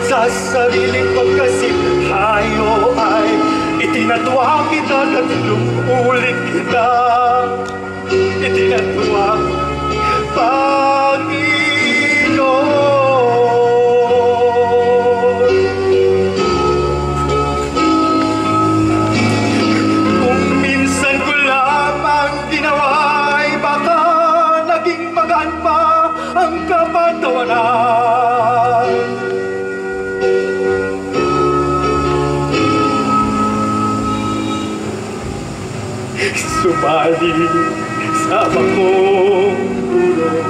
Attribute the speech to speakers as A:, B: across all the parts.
A: Sa sariling pagkasihayo ay itinatwa kita, 3 ulit kita itinatwa, Panginoon. Kung minsan ko lamang ginawa ay baka naging magaan pa ang kapatawaran. Sumali sa bakong guro,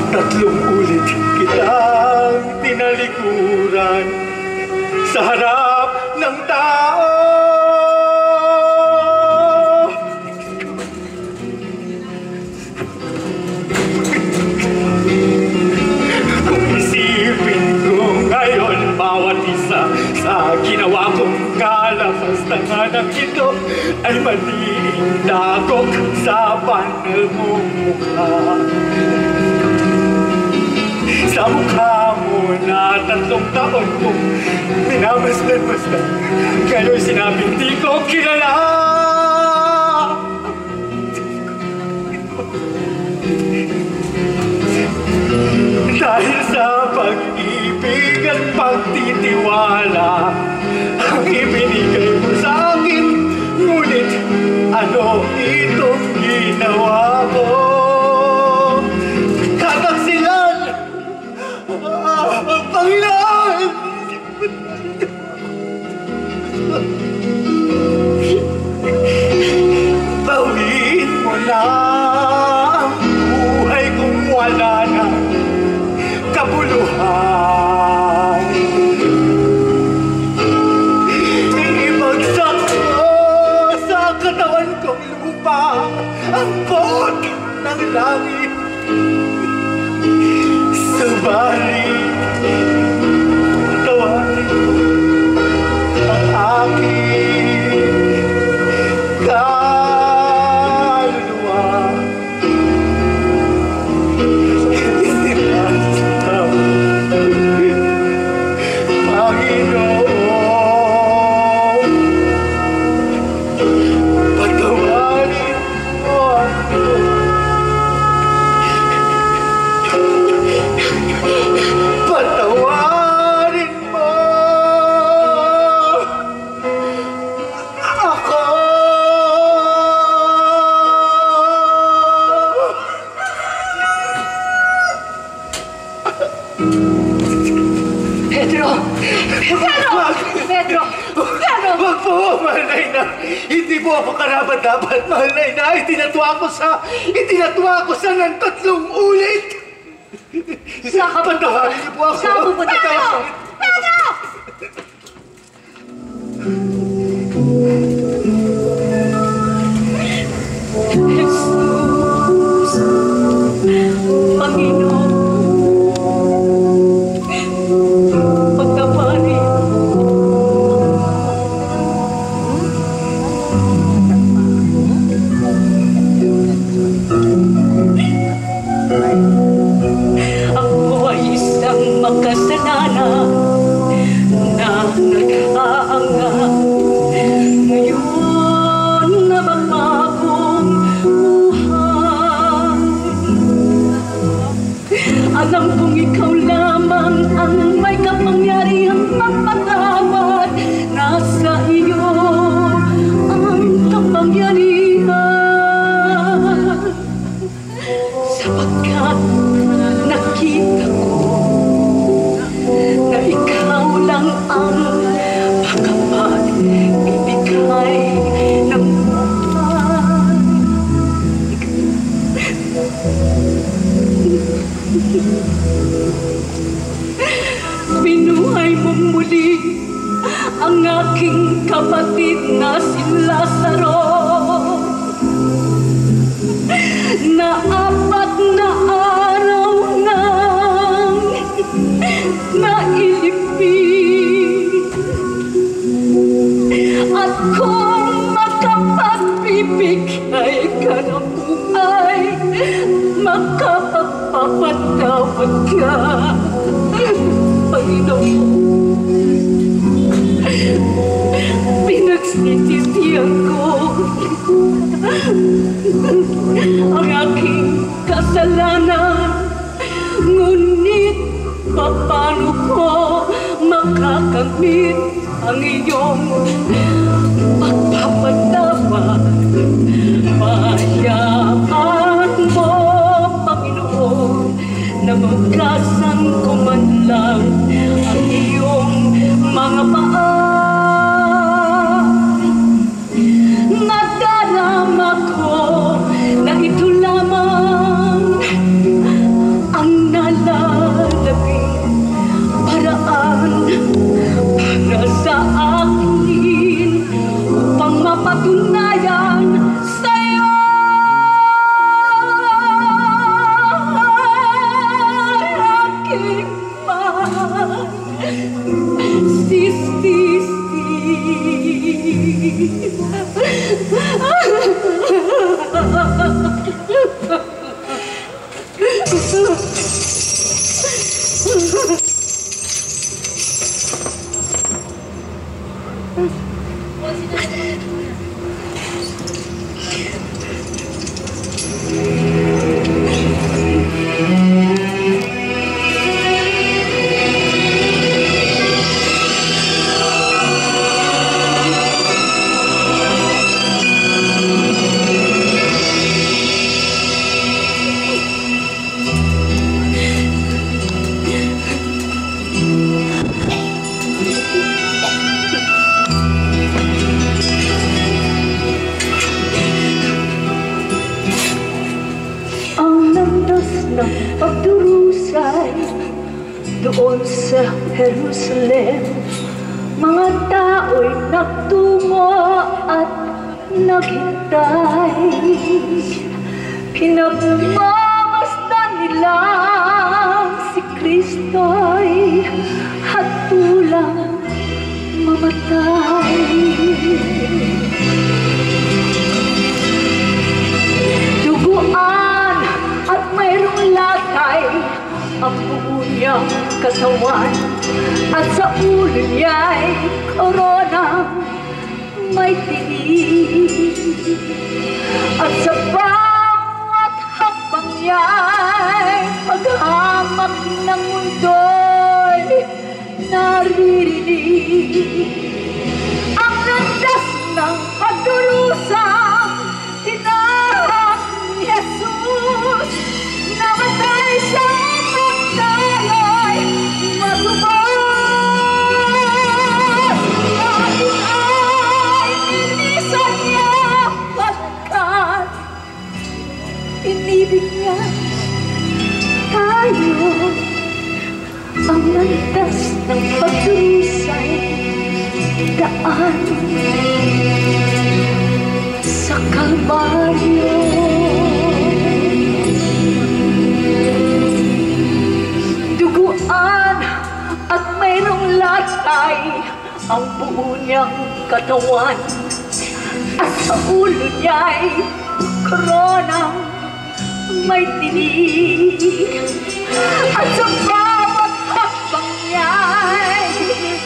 A: 3 ulit kitang tinalikuran sa harap ng tao. Kung isipin ko ngayon bawat isa sa ginawa kong kalapastangan ito ay maliing dagok sa banal mong mukha. Sa mukha mo na 3 taon mong minamasdan-masdan, ngayon sinabing di ko kilala. Dahil sa pag-ibig at pagtitiwala ang ibinigay mo sa akin, ngunit ano itong ginawa ko? Kataksilan! Panginoon! Bawiin mo na ang buhay kung wala na kabuluhan. Ibagsak mo sa katawan kong lupa ang pot ng langit. Subalit, tawanin mo ang aking kaluluwa. Hindi po ako karapat-dapat, mahal na ina. Itinatwa ko sa ng 3 ulit. Patawarin niyo po ako.
B: Saan po? Pedro! Pedro! Jesus, Panginoon, pagkaparin. Ako ay isang makasalanan na nag-aangat. Ngayon na bagong buhay, alam kong ikaw lamang ang may kapangyarihang magpatawad. Nasa iyo ang kapangyarihan, sapagkat nakita ko na ikaw lang ang makapagbibigay ng buhay. Binuhay mo muli ang aking kapatid na si Lazaro, na 4 na araw nang nailipin. At kung makapagbibigay ka ng buhay, makapagpapatawad ka. Panginoon. Pinagsisisihan ko ang aking kasalanan. Ngunit paano ko makakamit ang iyong pagpapatawad? Payaman mo, Panginoon, na magkasan ko man lang ang iyong mga paa. Nadarama ko na ito lamang ang nalalabing paraan para sa akin upang mapatunayan sa'yo aking mahal. Doon sa Jerusalem, mga tao'y nagtungo at naghintay. Pinagmamasdan nila si Kristo'y hatulang mamatay. Duguan at mayroong latay ang buo niyang katawan, at sa ulo niya'y korona may tinig, at sa bawat hakbang niya'y paghamak ng mundo'y naririnig. Ang landas ng pagdurusang tinahak ni Jesus, namatay siya tayo'y matubos. Natin ay inisan niya pagkat inibig niya tayo. Ang landas ng pagdurusay, daan sa Kalbaryo. At mayroong latay ang buo niyang katawan, at sa ulo niya'y korona may tinig, at sa bawat hakbang niya'y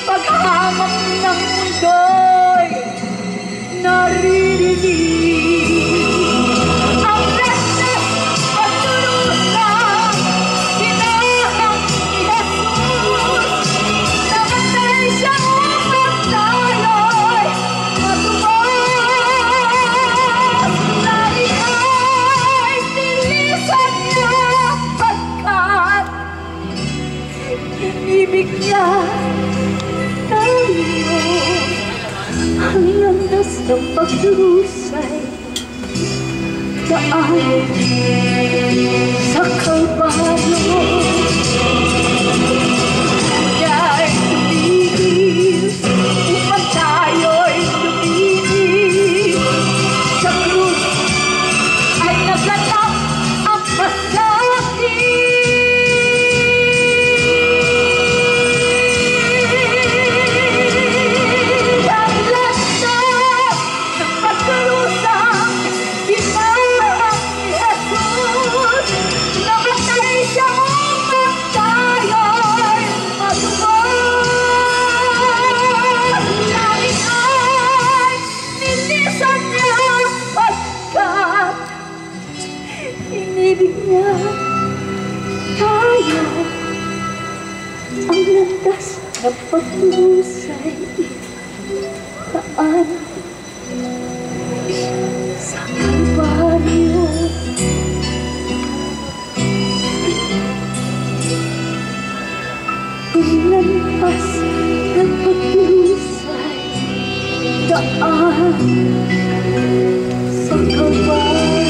B: paghamak ng mundo'y naririnig. Ang landas pagdurusang tinahak ni Jesus, namatay siya upang tayo'y matubos. Natin ay tinisan niya pagkat inibig niya tayo. Ang landas ng pagdurusay, daan sa Kalbaryo. Niya'y tumigil upang tayo'y tumigil. Sa krus ay naglatap ang masakit. Ang landas ng pagdurusang tinahak ni Jesus, namatay siya pag-ibig niya, tayo ang landas na paglusay. Daan sa Kalbaryo. Landas na paglusay. Daan sa Kalbaryo.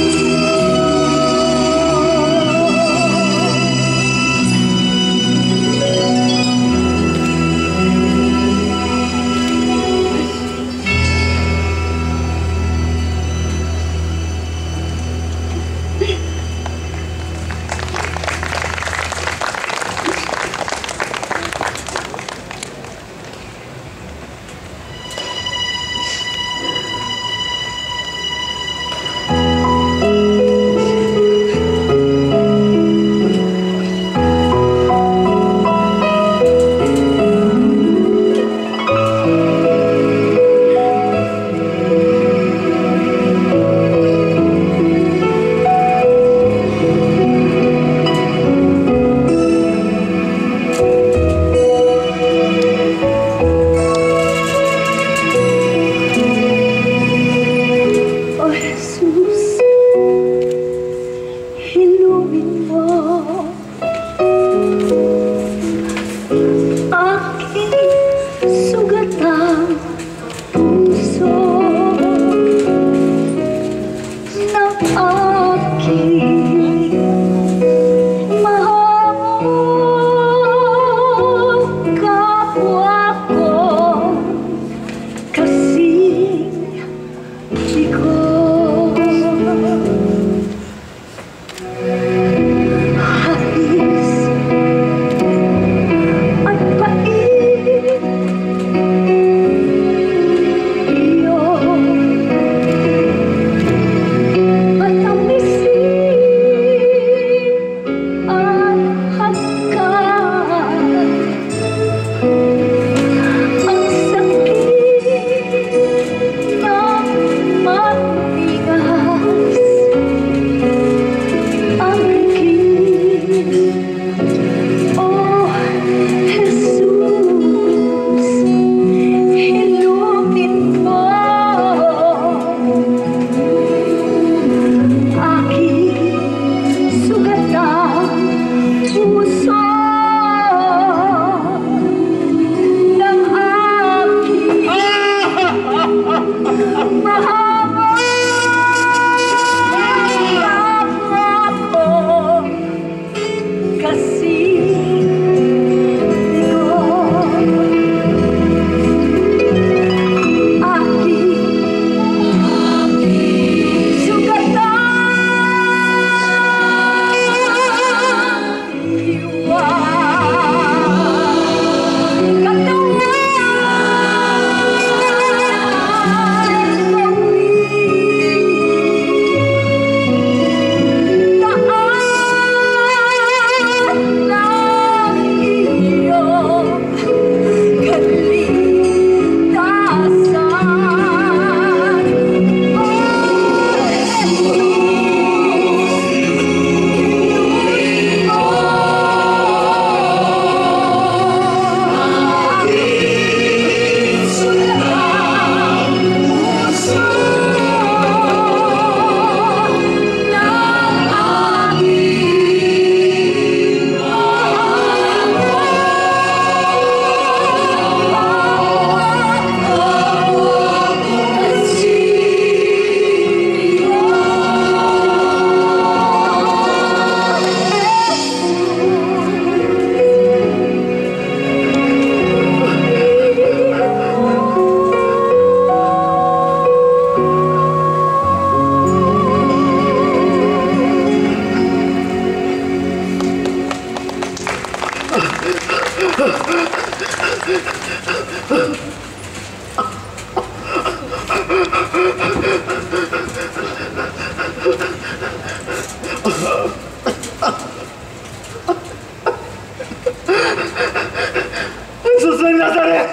A: Susan Nazaret!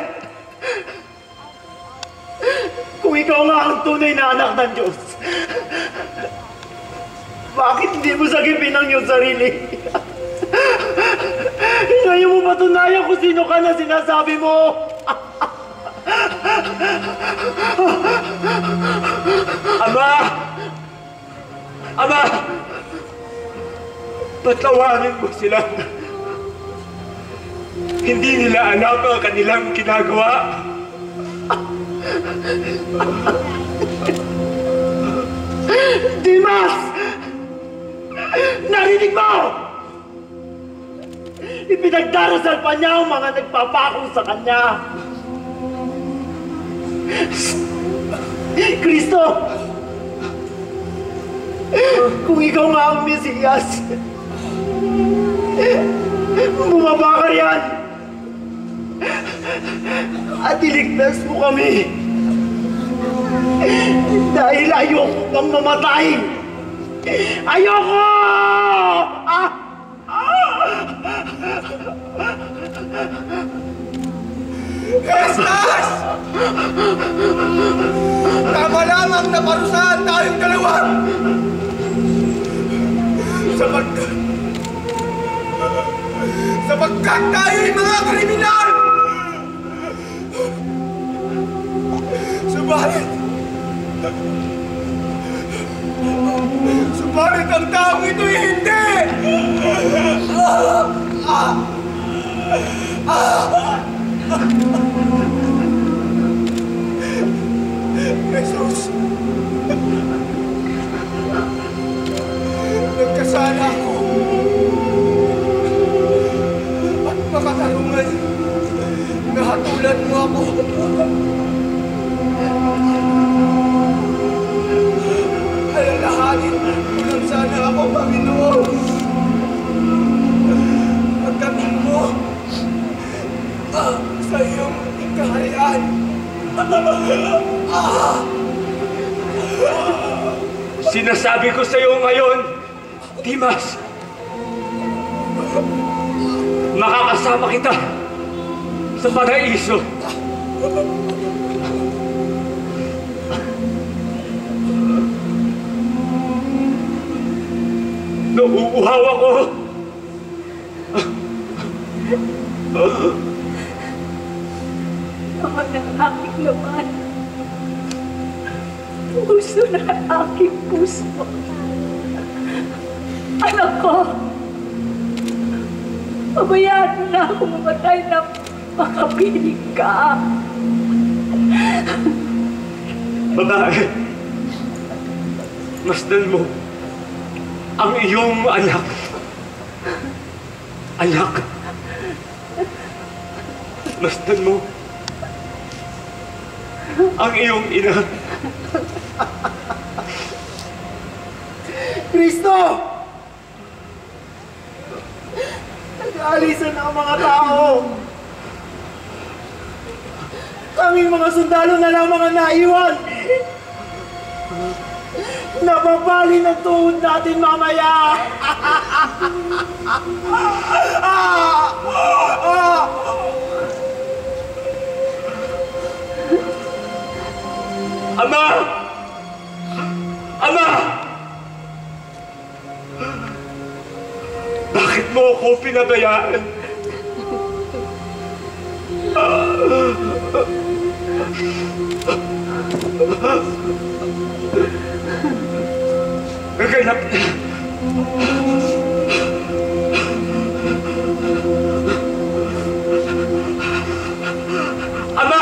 A: Kung ikaw nga ang tunay na anak ng Diyos,
C: Bakit hindi mo sagipin ang iyong sarili? Ngayon mo patunayan kung sino ka na sinasabi mo.
A: Ama! Ama! Patawarin mo sila. Hindi nila alam ang kanilang ginagawa.
C: Dimas! Narinig mo! Ipinagdarasal pa niya ang mga nagpapako sa kanya. Kristo! Kung ikaw nga ang Mesiyas, bumaba ka riyan at iligtas mo kami. Dahil ayoko pang mamatay. Ayoko!
D: Jesus! Tama lamang na parusahan tayong dalawa! Sapagkat tayo'y mga kriminal! Subalit ang taong ito'y hindi! Jesus! Nagkasala ako at makatarungan na hatulan mo ako. Alalahanin mo lang sana ako, Panginoon. Pagdating mo sa iyong kaharian.
A: Sinasabi ko sa iyo ngayon, Dimas, makakasama kita sa paraiso. Nauuhaw ako.
B: Ama ng aking laman, puso na aking puso. Anak ko, pabayaan mo na ako mamatay na makapiling ka.
A: Babae, masdan mo ang iyong anak. Anak, masdan mo ang iyong ina.
C: Kristo! Nag-aalisan na ang mga tao. Tanging mga sundalo na lamang ang naiwan. Nababali ng tuhod natin mamaya.
A: Ama! Ama! Bakit mo ako pinabayaan? Naganap na. Ama!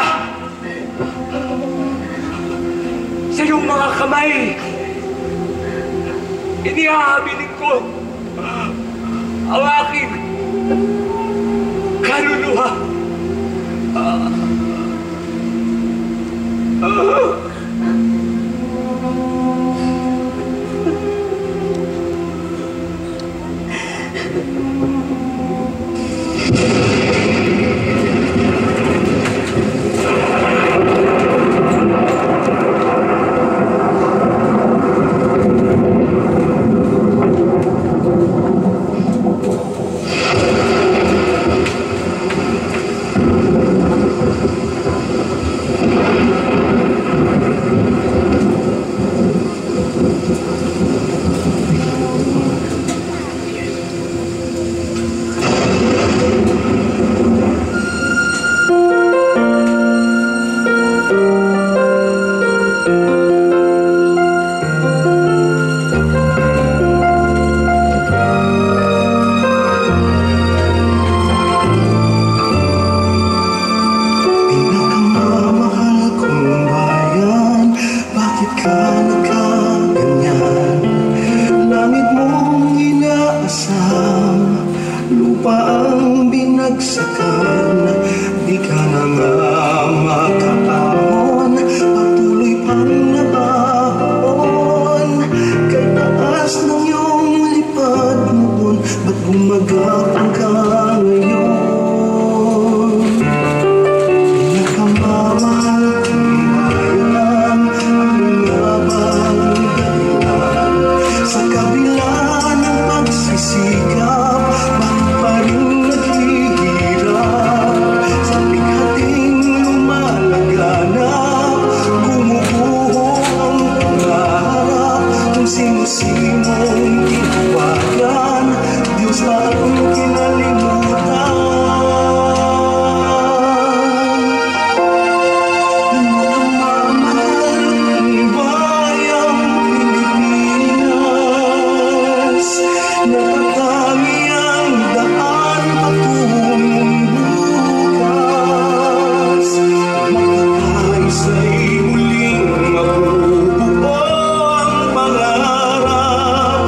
A: Sa iyong mga kamay, inihahabilin ko ang aking kaluluwa.
E: bagsakan, di ka na nga makaahon, patuloy pang nabaon. Kay taas ng iyong lipad noon, ba't gumagapang ka ngayon? Pinakamamahal kong bayan, ano nga bang dahilan? Sa kabila ng pagsisikap, bakit pa rin naghihirap? Sa bighating lumalaganap, bumubuo ang pangarap. Kung sino-sinong tinawagan, Diyos ba ang kinalimutan? Pinakamamahal ng bayang Pilipinas, natatangi ang daan patungong bukas. Magkakaisa'y muling mabubuo ang pangarap,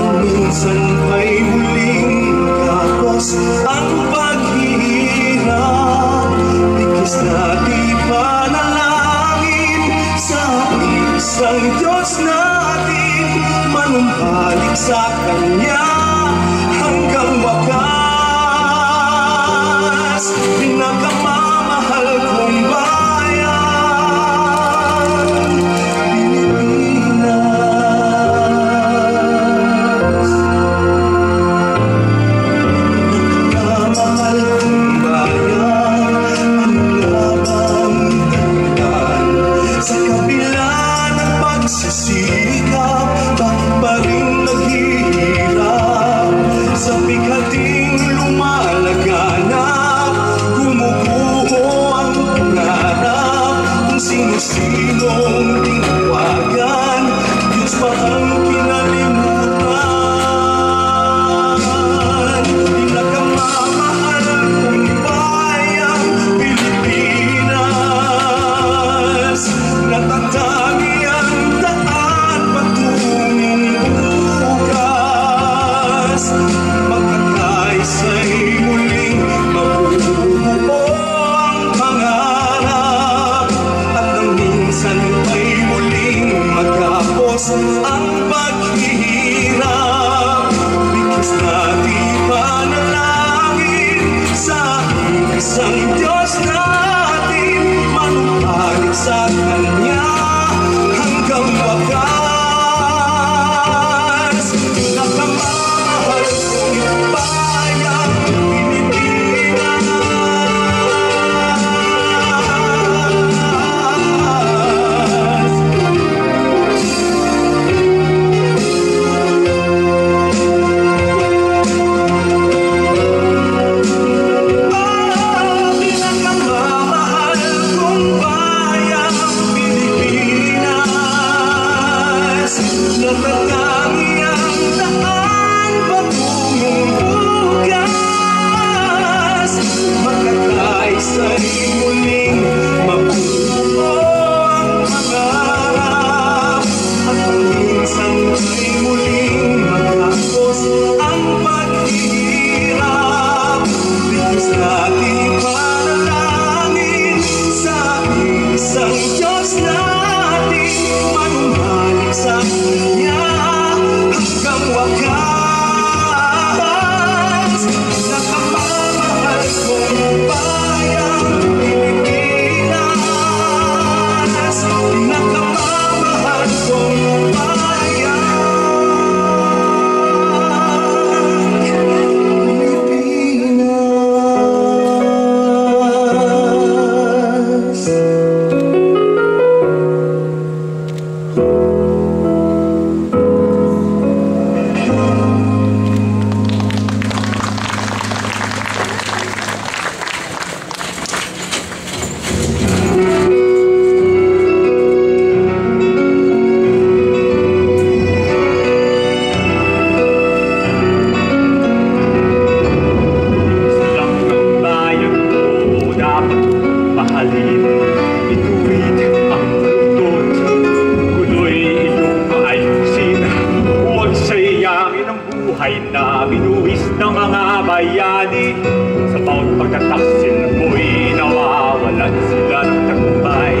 E: at minsan pa'y muling kapos ang paghihirap. Bigis na di panalangin sa isang Diyos natin, manumbalik sa Kanya hanggang wakas. Pinakamamahal kong bayan, Pilipinas. Pinakamamahal kong bayan, ano nga bang dahilan? Sa kabila ng pagsisikap, bakit pa rin naghihirap?
A: buhay na binuhis ng mga bayani. Sa bawat pagtataksil mo'y nawawalan sila ng tagumpay.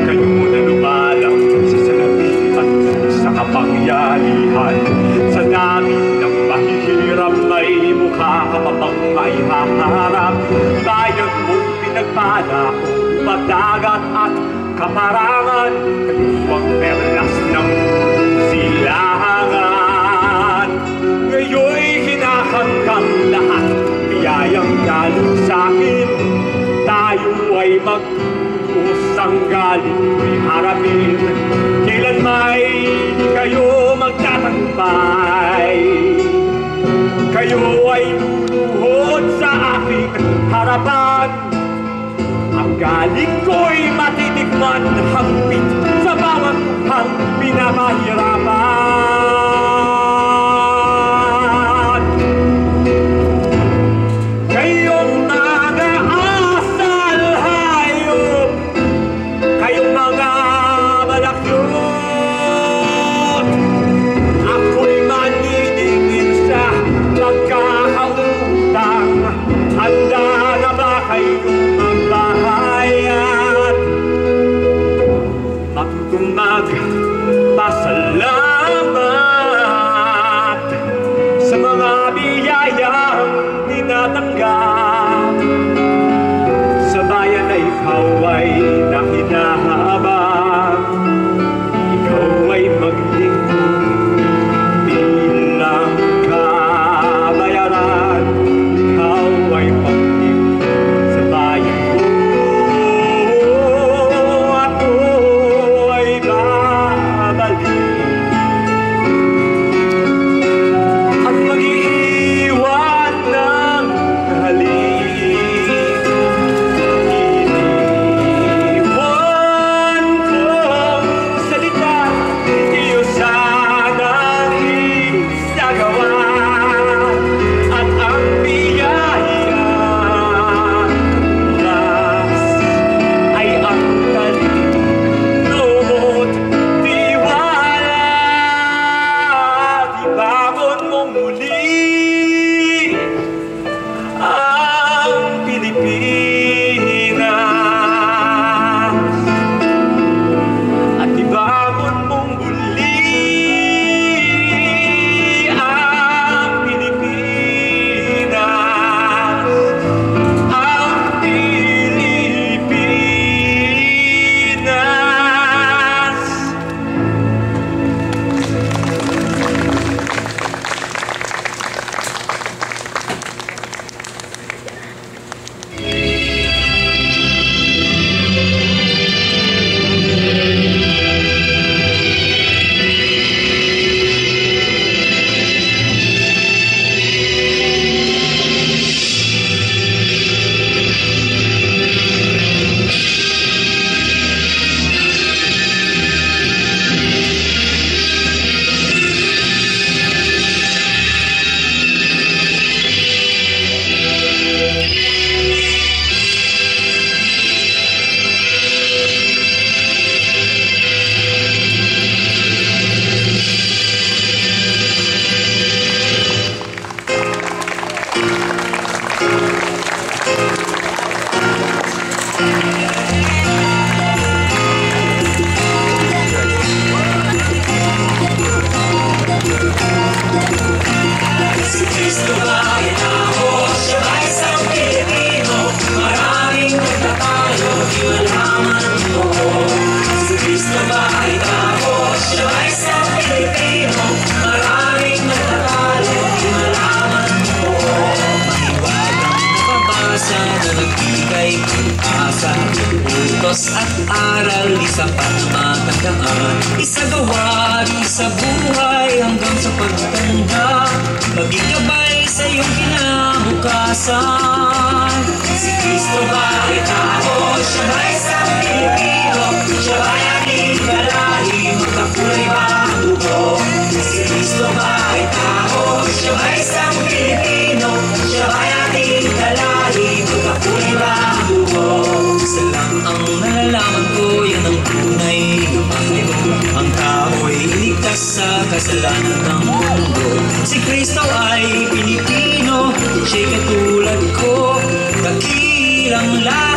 A: Kayo na lumalang sa salapi at sa kapangyarihan. Sa dami ng mahihirap may mukha ka pa bang maihaharap. Bayan mong pinagpala kung pagdagat at kaparangan. Kayo ang perlas ng silangan. Ngayon'y hinahanggang lahat biyayang galing sa'kin. Tayo ay mag-usang galing ko'y harapin. Kailan may kayo magtatagumpay. Kayo ay luluhod sa aking harapan. Ang galing ko'y matitikman hangpit sa bawat buhang pinamahirapan. Kayong mga asal hayop, kayong mga malakyot, ako'y maniningil sa pagkakautang. Handa na ba kayong magbahayat? Matutong magpasalamat sa mga biyayang tinatanggap. Sa bayan na ikaw ay nakinahabang. Ikaw ay maglingkod bilang kabayaran. Ikaw ay maglingkod sa bayan ko. Ako ay babalik at mag-iiwan ng halik. Iniwan kong salita, iyo sanang isagawa. At ang biyaya nas ay ang talino't tiwala. Ibangon mong muli ang Pilipinas. At ibangon mong muli ang Pilipinas. Ang Pilipinas.
F: Si Cristo ay tao, siya ay isang Pilipino. Maraming nagtatayo, di malaman mo. Si Cristo ay tao, siya ay isang Pilipino. Maraming nagtatayo, di malaman mo. Mahiwagang nakabasa na nagbigay pag-asa. Utos at aral, di sapat matandaan. Isagawa, isabuhay hanggang sa pagtanda. Maging gabay sa iyong kinabukasan. Si Cristo ay tao, siya ay isang Pilipino. Siya ay ating galahi, magkakulay ba ang dugo? Si Cristo ay tao, siya ay isang Pilipino. Siya ay ating galahi, magkakulay ba ang dugo? Isa lang ang nalalaman ko, yan ang tunay na Panginoon. Ang tao'y ligtas sa kasalanan ng mundo. Si Kristo ay Pilipino, siya'y katulad ko, dakilang lahat.